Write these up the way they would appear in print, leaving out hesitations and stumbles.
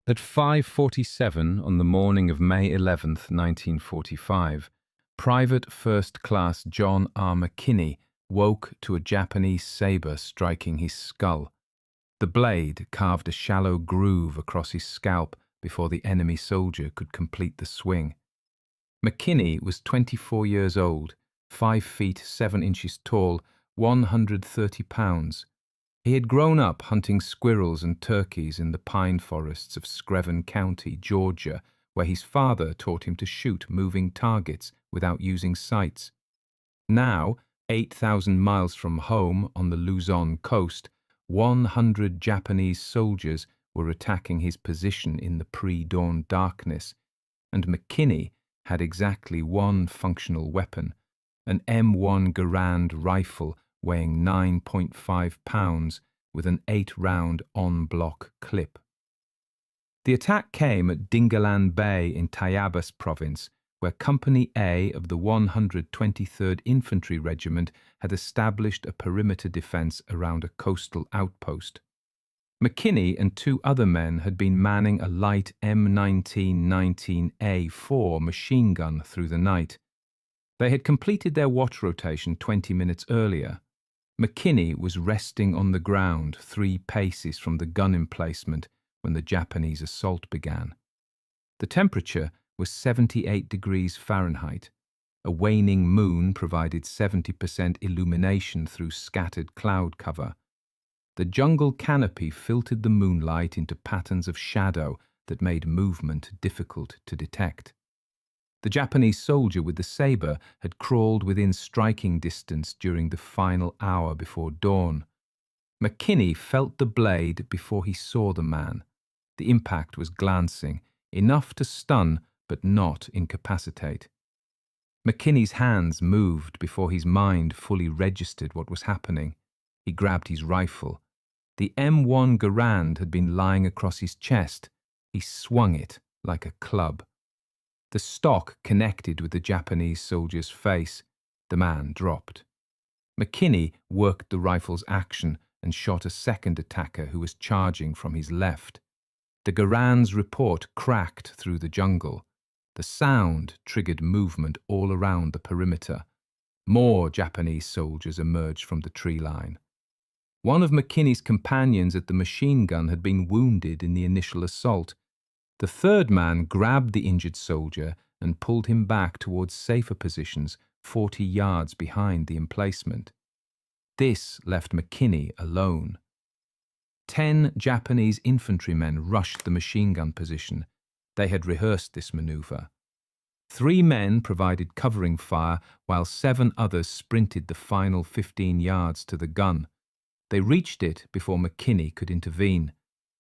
At 5:47 on the morning of May 11th, 1945, Private First Class John R. McKinney woke to a Japanese saber striking his skull. The blade carved a shallow groove across his scalp before the enemy soldier could complete the swing. McKinney was 24 years old, 5 feet 7 inches tall, 130 pounds. He had grown up hunting squirrels and turkeys in the pine forests of Screven County, Georgia, where his father taught him to shoot moving targets without using sights. Now, 8,000 miles from home on the Luzon coast, 100 Japanese soldiers were attacking his position in the pre-dawn darkness, and McKinney had exactly one functional weapon, an M1 Garand rifle weighing 9.5 pounds with an 8-round on-block clip. The attack came at Dingalan Bay in Tayabas province, where Company A of the 123rd Infantry Regiment had established a perimeter defense around a coastal outpost. McKinney and 2 other men had been manning a light M1919A4 machine gun through the night. They had completed their watch rotation 20 minutes earlier. McKinney was resting on the ground 3 paces from the gun emplacement when the Japanese assault began. The temperature was 78 degrees Fahrenheit. A waning moon provided 70% illumination through scattered cloud cover. The jungle canopy filtered the moonlight into patterns of shadow that made movement difficult to detect. The Japanese soldier with the saber had crawled within striking distance during the final hour before dawn. McKinney felt the blade before he saw the man. The impact was glancing, enough to stun but not incapacitate. McKinney's hands moved before his mind fully registered what was happening. He grabbed his rifle. The M1 Garand had been lying across his chest. He swung it like a club. The stock connected with the Japanese soldier's face. The man dropped. McKinney worked the rifle's action and shot a second attacker who was charging from his left. The Garand's report cracked through the jungle. The sound triggered movement all around the perimeter. More Japanese soldiers emerged from the tree line. One of McKinney's companions at the machine gun had been wounded in the initial assault. The third man grabbed the injured soldier and pulled him back towards safer positions 40 yards behind the emplacement. This left McKinney alone. 10 Japanese infantrymen rushed the machine gun position. They had rehearsed this maneuver. 3 men provided covering fire while 7 others sprinted the final 15 yards to the gun. They reached it before McKinney could intervene.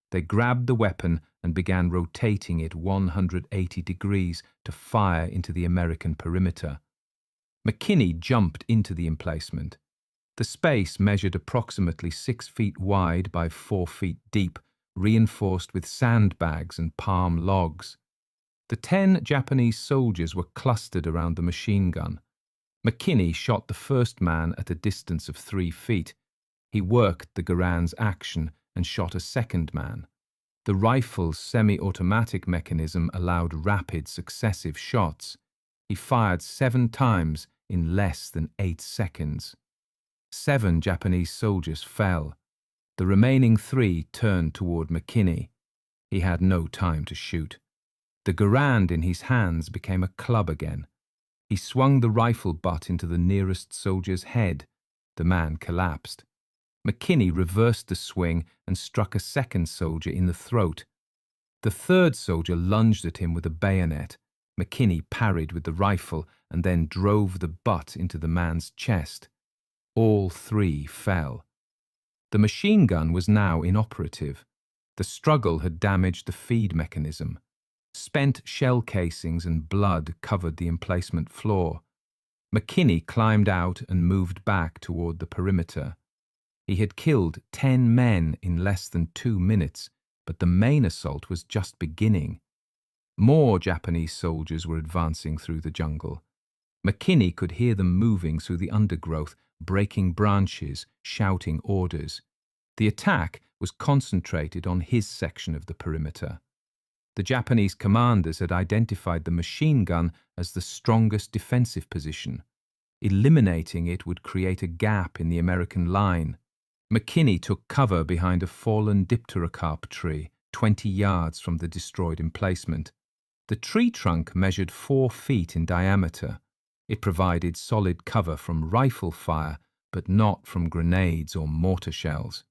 They grabbed the weapon and began rotating it 180 degrees to fire into the American perimeter. McKinney jumped into the emplacement. The space measured approximately 6 feet wide by 4 feet deep, reinforced with sandbags and palm logs. The 10 Japanese soldiers were clustered around the machine gun. McKinney shot the first man at a distance of 3 feet. He worked the Garand's action and shot a second man. The rifle's semi-automatic mechanism allowed rapid, successive shots. He fired 7 times in less than 8 seconds. 7 Japanese soldiers fell. The remaining 3 turned toward McKinney. He had no time to shoot. The Garand in his hands became a club again. He swung the rifle butt into the nearest soldier's head. The man collapsed. McKinney reversed the swing and struck a second soldier in the throat. The third soldier lunged at him with a bayonet. McKinney parried with the rifle and then drove the butt into the man's chest. All 3 fell. The machine gun was now inoperative. The struggle had damaged the feed mechanism. Spent shell casings and blood covered the emplacement floor. McKinney climbed out and moved back toward the perimeter. He had killed 10 men in less than 2 minutes, but the main assault was just beginning. More Japanese soldiers were advancing through the jungle. McKinney could hear them moving through the undergrowth, breaking branches, shouting orders. The attack was concentrated on his section of the perimeter. The Japanese commanders had identified the machine gun as the strongest defensive position. Eliminating it would create a gap in the American line. McKinney took cover behind a fallen dipterocarp tree, 20 yards from the destroyed emplacement. The tree trunk measured 4 feet in diameter. It provided solid cover from rifle fire, but not from grenades or mortar shells.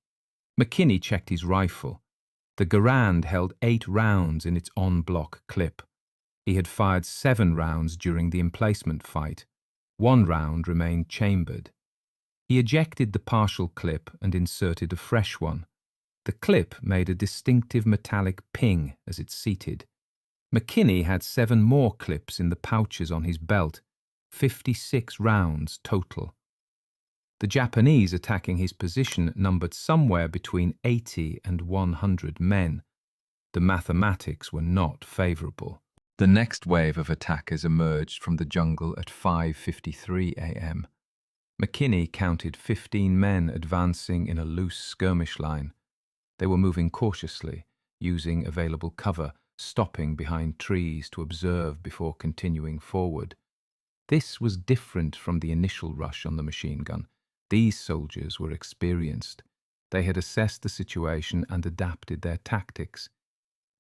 McKinney checked his rifle. The Garand held 8 rounds in its en-bloc clip. He had fired 7 rounds during the emplacement fight. 1 round remained chambered. He ejected the partial clip and inserted a fresh one. The clip made a distinctive metallic ping as it seated. McKinney had 7 more clips in the pouches on his belt, 56 rounds total. The Japanese attacking his position numbered somewhere between 80 and 100 men. The mathematics were not favourable. The next wave of attackers emerged from the jungle at 5:53 a.m. McKinney counted 15 men advancing in a loose skirmish line. They were moving cautiously, using available cover, stopping behind trees to observe before continuing forward. This was different from the initial rush on the machine gun. These soldiers were experienced. They had assessed the situation and adapted their tactics.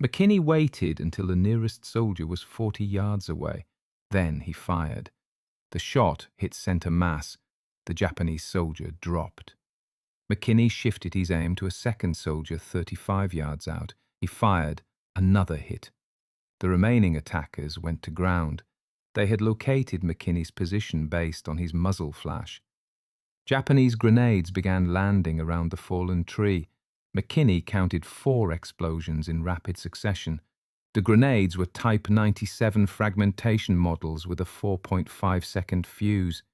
McKinney waited until the nearest soldier was 40 yards away. Then he fired. The shot hit center mass. The Japanese soldier dropped. McKinney shifted his aim to a second soldier 35 yards out. He fired. Another hit. The remaining attackers went to ground. They had located McKinney's position based on his muzzle flash. Japanese grenades began landing around the fallen tree. McKinney counted 4 explosions in rapid succession. The grenades were Type 97 fragmentation models with a 4.5-second fuse.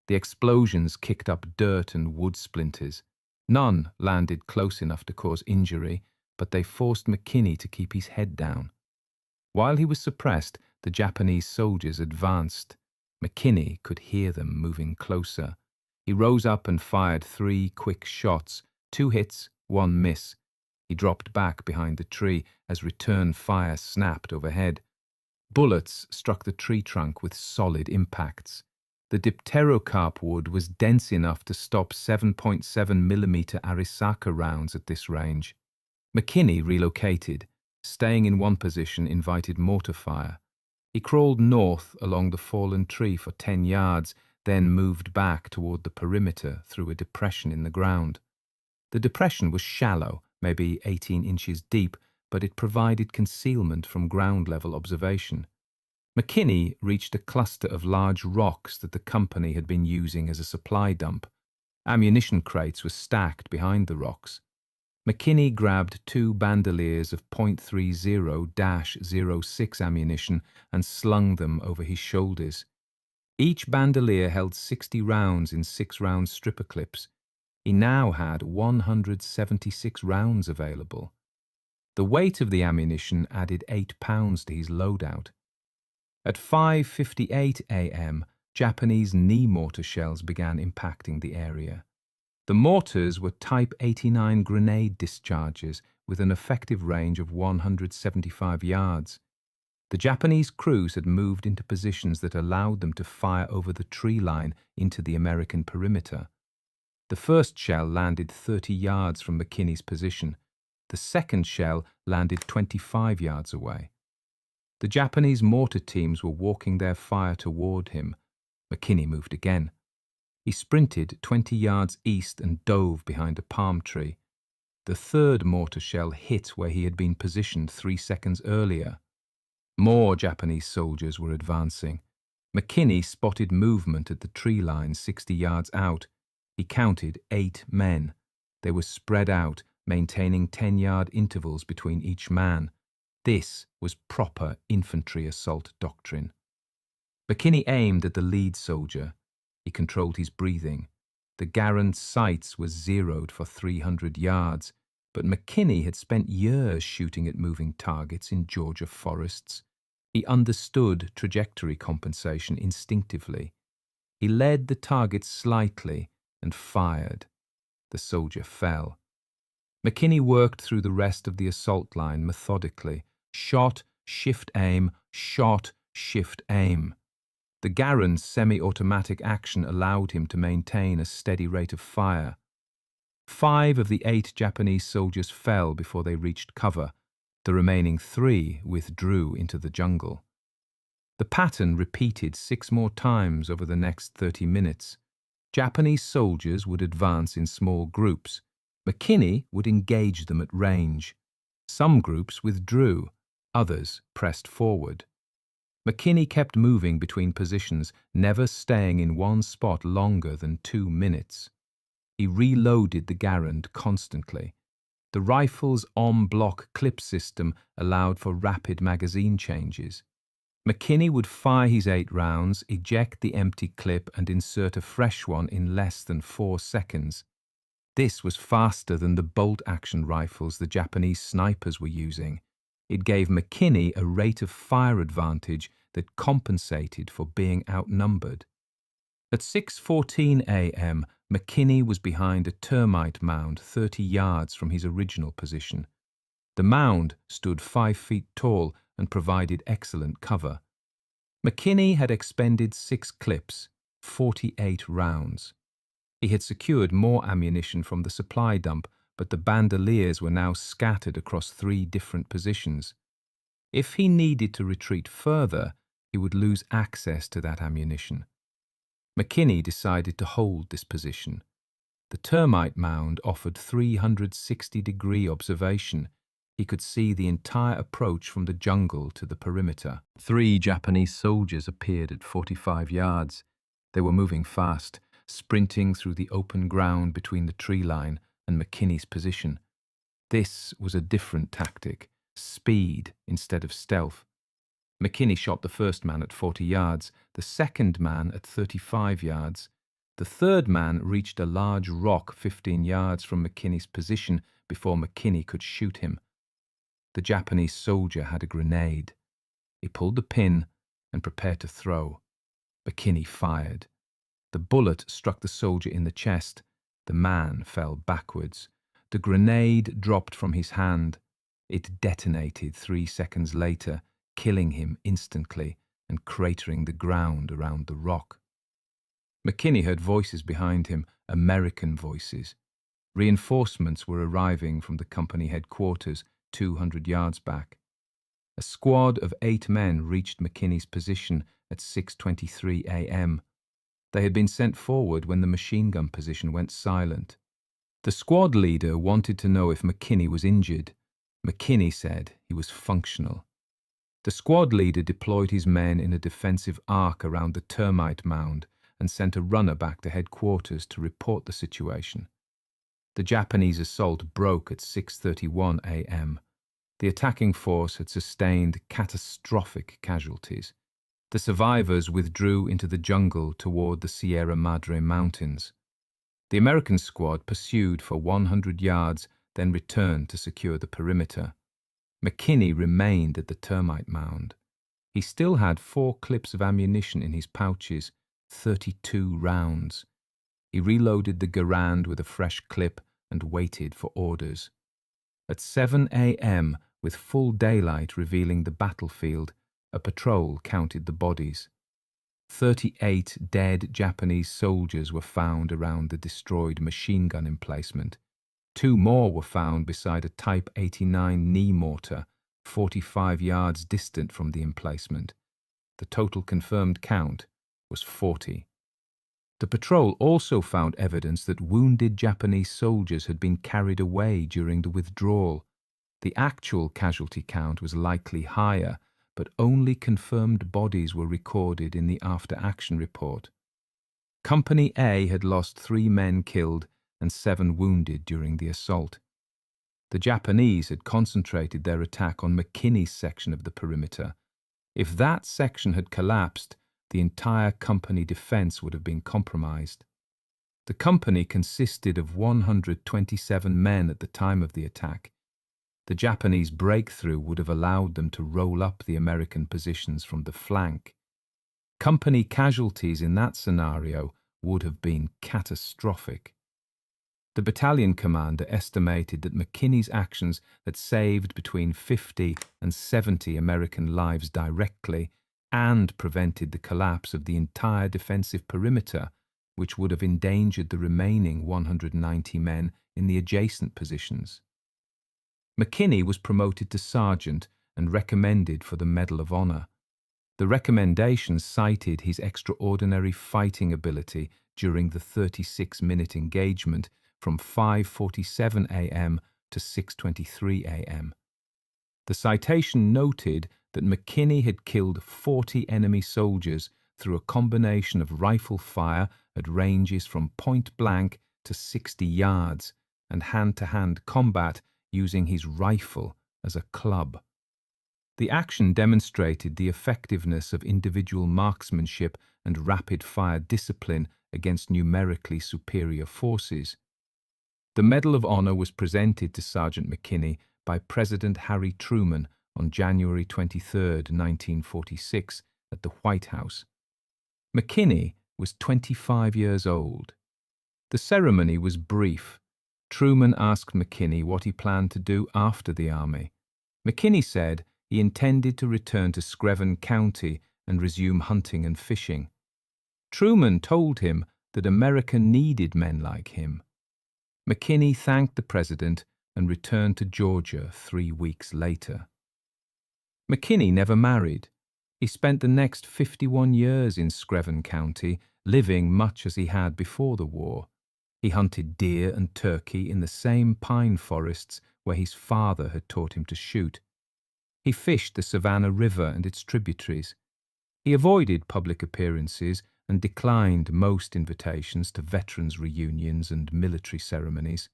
The explosions kicked up dirt and wood splinters. None landed close enough to cause injury, but they forced McKinney to keep his head down. While he was suppressed, the Japanese soldiers advanced. McKinney could hear them moving closer. He rose up and fired 3 quick shots, 2 hits, 1 miss. He dropped back behind the tree as return fire snapped overhead. Bullets struck the tree trunk with solid impacts. The dipterocarp wood was dense enough to stop 7.7mm Arisaka rounds at this range. McKinney relocated. Staying in one position invited mortar fire. He crawled north along the fallen tree for 10 yards, then moved back toward the perimeter through a depression in the ground. The depression was shallow, maybe 18 inches deep, but it provided concealment from ground-level observation. McKinney reached a cluster of large rocks that the company had been using as a supply dump. Ammunition crates were stacked behind the rocks. McKinney grabbed 2 bandoliers of .30-06 ammunition and slung them over his shoulders. Each bandolier held 60 rounds in 6-round stripper clips. He now had 176 rounds available. The weight of the ammunition added 8 pounds to his loadout. At 5:58 a.m., Japanese knee mortar shells began impacting the area. The mortars were Type 89 grenade discharges with an effective range of 175 yards. The Japanese crews had moved into positions that allowed them to fire over the tree line into the American perimeter. The first shell landed 30 yards from McKinney's position. The second shell landed 25 yards away. The Japanese mortar teams were walking their fire toward him. McKinney moved again. He sprinted 20 yards east and dove behind a palm tree. The third mortar shell hit where he had been positioned 3 seconds earlier. More Japanese soldiers were advancing. McKinney spotted movement at the tree line 60 yards out. He counted 8 men. They were spread out, maintaining 10-yard intervals between each man. This was proper infantry assault doctrine. McKinney aimed at the lead soldier. He controlled his breathing. The Garand's sights were zeroed for 300 yards, but McKinney had spent years shooting at moving targets in Georgia forests. He understood trajectory compensation instinctively. He led the target slightly and fired. The soldier fell. McKinney worked through the rest of the assault line methodically, Shot, shift aim, shot, shift aim. The Garand's semi-automatic action allowed him to maintain a steady rate of fire. 5 of the 8 Japanese soldiers fell before they reached cover. The remaining 3 withdrew into the jungle. The pattern repeated 6 more times over the next 30 minutes. Japanese soldiers would advance in small groups. McKinney would engage them at range. Some groups withdrew, others pressed forward. McKinney kept moving between positions, never staying in one spot longer than 2 minutes. He reloaded the Garand constantly. The rifle's en-bloc clip system allowed for rapid magazine changes. McKinney would fire his 8 rounds, eject the empty clip and insert a fresh one in less than 4 seconds. This was faster than the bolt-action rifles the Japanese snipers were using. It gave McKinney a rate of fire advantage that compensated for being outnumbered. At 6:14 a.m., McKinney was behind a termite mound 30 yards from his original position. The mound stood 5 feet tall and provided excellent cover. McKinney had expended 6 clips, 48 rounds. He had secured more ammunition from the supply dump, but the bandoliers were now scattered across 3 different positions. If he needed to retreat further, he would lose access to that ammunition. McKinney decided to hold this position. The termite mound offered 360-degree observation. He could see the entire approach from the jungle to the perimeter. 3 Japanese soldiers appeared at 45 yards. They were moving fast, sprinting through the open ground between the tree line and McKinney's position. This was a different tactic, speed instead of stealth. McKinney shot the first man at 40 yards, the second man at 35 yards. The third man reached a large rock 15 yards from McKinney's position before McKinney could shoot him. The Japanese soldier had a grenade. He pulled the pin and prepared to throw. McKinney fired. The bullet struck the soldier in the chest. The man fell backwards. The grenade dropped from his hand. It detonated 3 seconds later, killing him instantly and cratering the ground around the rock. McKinney heard voices behind him, American voices. Reinforcements were arriving from the company headquarters 200 yards back. A squad of 8 men reached McKinney's position at 6:23 a.m. They had been sent forward when the machine gun position went silent. The squad leader wanted to know if McKinney was injured. McKinney said he was functional. The squad leader deployed his men in a defensive arc around the termite mound and sent a runner back to headquarters to report the situation. The Japanese assault broke at 6:31 a.m. The attacking force had sustained catastrophic casualties. The survivors withdrew into the jungle toward the Sierra Madre Mountains. The American squad pursued for 100 yards, then returned to secure the perimeter. McKinney remained at the termite mound. He still had 4 clips of ammunition in his pouches, 32 rounds. He reloaded the Garand with a fresh clip and waited for orders. At 7 a.m., with full daylight revealing the battlefield, a patrol counted the bodies. 38 dead Japanese soldiers were found around the destroyed machine gun emplacement. 2 more were found beside a Type 89 knee mortar, 45 yards distant from the emplacement. The total confirmed count was 40. The patrol also found evidence that wounded Japanese soldiers had been carried away during the withdrawal. The actual casualty count was likely higher, but only confirmed bodies were recorded in the after-action report. Company A had lost 3 men killed and 7 wounded during the assault. The Japanese had concentrated their attack on McKinney's section of the perimeter. If that section had collapsed, the entire company defense would have been compromised. The company consisted of 127 men at the time of the attack. The Japanese breakthrough would have allowed them to roll up the American positions from the flank. Company casualties in that scenario would have been catastrophic. The battalion commander estimated that McKinney's actions had saved between 50 and 70 American lives directly and prevented the collapse of the entire defensive perimeter, which would have endangered the remaining 190 men in the adjacent positions. McKinney was promoted to sergeant and recommended for the Medal of Honor. The recommendation cited his extraordinary fighting ability during the 36-minute engagement from 5:47 a.m. to 6:23 a.m. The citation noted that McKinney had killed 40 enemy soldiers through a combination of rifle fire at ranges from point blank to 60 yards and hand-to-hand combat using his rifle as a club. The action demonstrated the effectiveness of individual marksmanship and rapid-fire discipline against numerically superior forces. The Medal of Honor was presented to Sergeant McKinney by President Harry Truman on January 23, 1946, at the White House. McKinney was 25 years old. The ceremony was brief. Truman asked McKinney what he planned to do after the army. McKinney said he intended to return to Screven County and resume hunting and fishing. Truman told him that America needed men like him. McKinney thanked the president and returned to Georgia 3 weeks later. McKinney never married. He spent the next 51 years in Screven County, living much as he had before the war. He hunted deer and turkey in the same pine forests where his father had taught him to shoot. He fished the Savannah River and its tributaries. He avoided public appearances and declined most invitations to veterans' reunions and military ceremonies.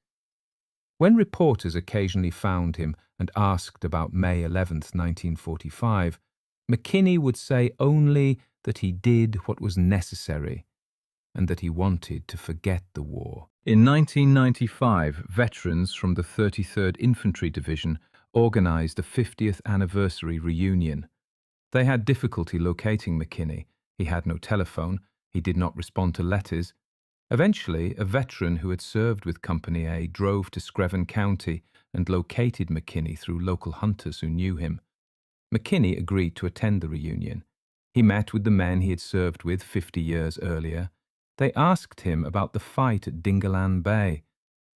When reporters occasionally found him and asked about May 11, 1945, McKinney would say only that he did what was necessary and that he wanted to forget the war. In 1995, veterans from the 33rd Infantry Division organized a 50th anniversary reunion. They had difficulty locating McKinney. He had no telephone. He did not respond to letters. Eventually, a veteran who had served with Company A drove to Screven County and located McKinney through local hunters who knew him. McKinney agreed to attend the reunion. He met with the men he had served with 50 years earlier. They asked him about the fight at Dingalan Bay.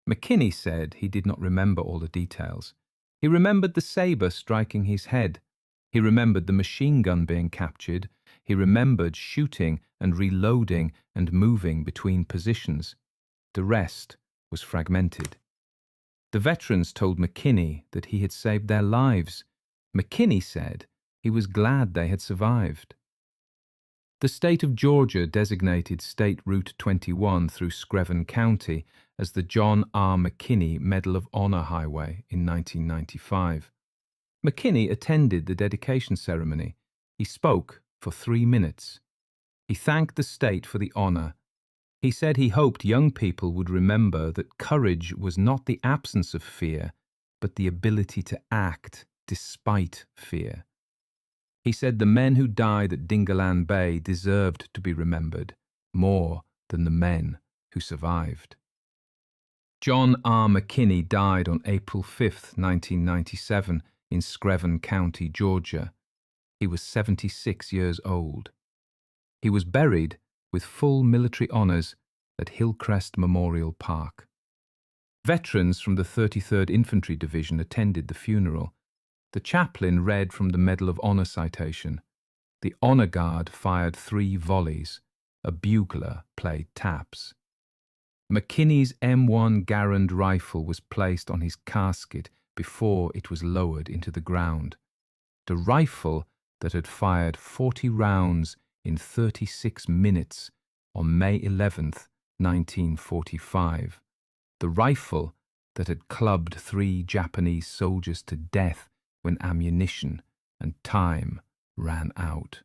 McKinney said he did not remember all the details. He remembered the saber striking his head. He remembered the machine gun being captured. He remembered shooting and reloading and moving between positions. The rest was fragmented. The veterans told McKinney that he had saved their lives. McKinney said he was glad they had survived. The state of Georgia designated State Route 21 through Screven County as the John R. McKinney Medal of Honor Highway in 1995. McKinney attended the dedication ceremony. He spoke for 3 minutes. He thanked the state for the honor. He said he hoped young people would remember that courage was not the absence of fear, but the ability to act despite fear. He said the men who died at Dingalan Bay deserved to be remembered more than the men who survived. John R. McKinney died on April 5, 1997, in Screven County, Georgia. He was 76 years old. He was buried with full military honors at Hillcrest Memorial Park. Veterans from the 33rd Infantry Division attended the funeral. The chaplain read from the Medal of Honor citation. The honor guard fired 3 volleys. A bugler played taps. McKinney's M1 Garand rifle was placed on his casket before it was lowered into the ground. The rifle that had fired 40 rounds in 36 minutes on May 11, 1945. The rifle that had clubbed 3 Japanese soldiers to death when ammunition and time ran out.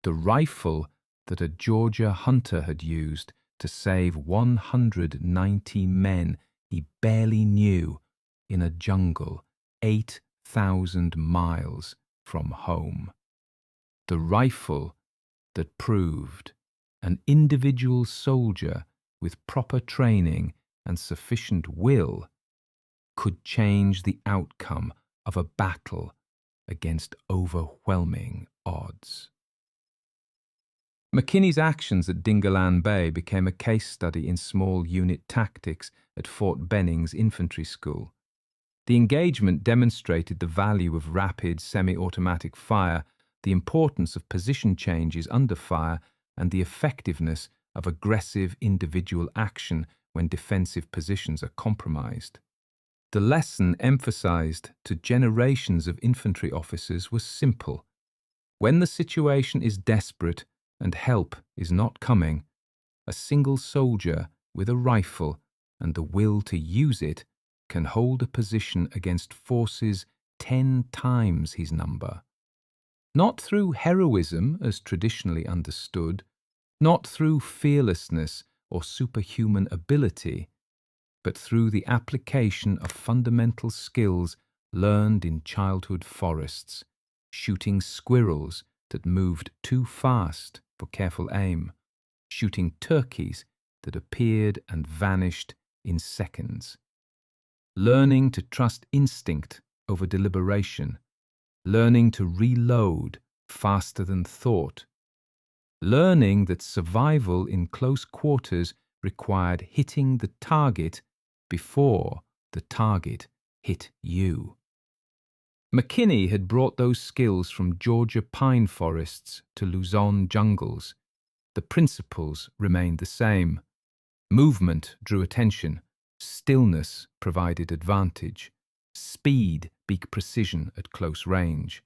The rifle that a Georgia hunter had used to save 190 men he barely knew in a jungle 8,000 miles from home. The rifle that proved an individual soldier with proper training and sufficient will could change the outcome of a battle against overwhelming odds. McKinney's actions at Dingalan Bay became a case study in small unit tactics at Fort Benning's infantry school. The engagement demonstrated the value of rapid, semi-automatic fire, the importance of position changes under fire, and the effectiveness of aggressive individual action when defensive positions are compromised. The lesson emphasized to generations of infantry officers was simple. When the situation is desperate and help is not coming, a single soldier with a rifle and the will to use it can hold a position against forces 10 times his number. Not through heroism as traditionally understood, not through fearlessness or superhuman ability, but through the application of fundamental skills learned in childhood forests, shooting squirrels that moved too fast for careful aim, shooting turkeys that appeared and vanished in seconds, learning to trust instinct over deliberation, learning to reload faster than thought, learning that survival in close quarters required hitting the target before the target hit you. McKinney had brought those skills from Georgia pine forests to Luzon jungles. The principles remained the same. Movement drew attention. Stillness provided advantage. Speed beat precision at close range.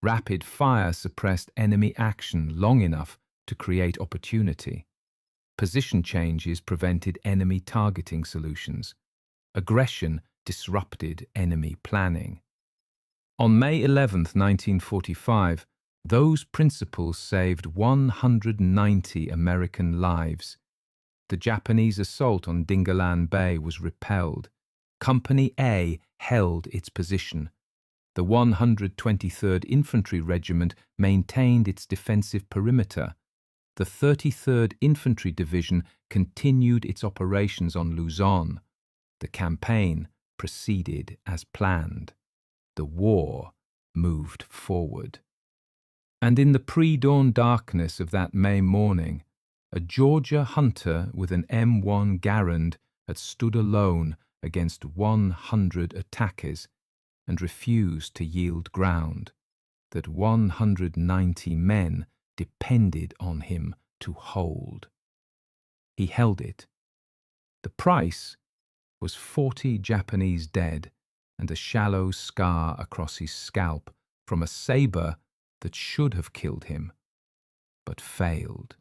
Rapid fire suppressed enemy action long enough to create opportunity. Position changes prevented enemy targeting solutions. Aggression disrupted enemy planning. On May 11, 1945, those principles saved 190 American lives. The Japanese assault on Dingalan Bay was repelled. Company A held its position. The 123rd Infantry Regiment maintained its defensive perimeter. The 33rd Infantry Division continued its operations on Luzon. The campaign proceeded as planned. The war moved forward. And in the pre-dawn darkness of that May morning, a Georgia hunter with an M1 Garand had stood alone against 100 attackers and refused to yield ground, that 190 men depended on him to hold. He held it. The price was 40 Japanese dead and a shallow scar across his scalp from a saber that should have killed him, but failed.